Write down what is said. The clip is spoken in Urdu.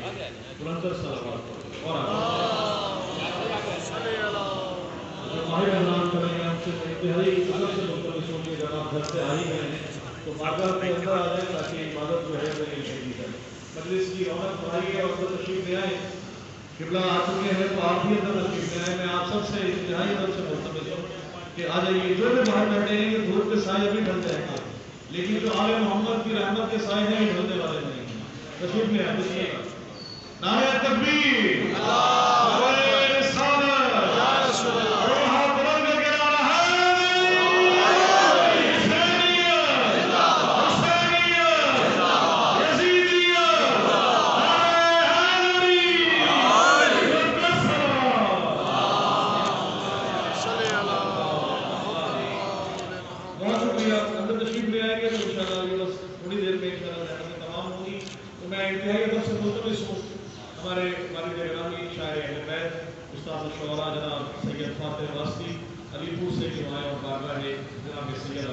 ترنتر صلوات پڑھیں اور ماہر رمضان کریں گے ہم سے انتہائی قدر سے ملتمس ہوں گے جب آپ گھر سے آ ہی گئے ہیں تو بارگاہ کے اندر آ جائیں تاکہ عبادت جو ہے وہ نہیں جائے مجلس کی رونق بڑھائیے اور اندر تشریف لے آئیں قبلہ آ چکے ہیں تو آپ بھی اندر تشریف لے آئیں میں آپ سب سے انتہائی قدر سے ملتمس ہوں کہ آ جائیے جو بھی باہر بیٹھے ہیں یہ دھوپ کے سائے ابھی ڈھل جائیں گے لیکن جو آل محمد کی رحمت کے سائے ہیں یہ ڈھلنے والے نہیں ہیں تشریف لے آئیں بسم اللہ نعرہ تکبیر نعرہ رسالت اور ہاتھ بلند کر کے نعرہ ہمارے والد گرامی شاعر اہل بیت استاد الشعراء جناب سید فاتح واسطی علی پور سے جو آئے اور بارگاہ ہے جناب سید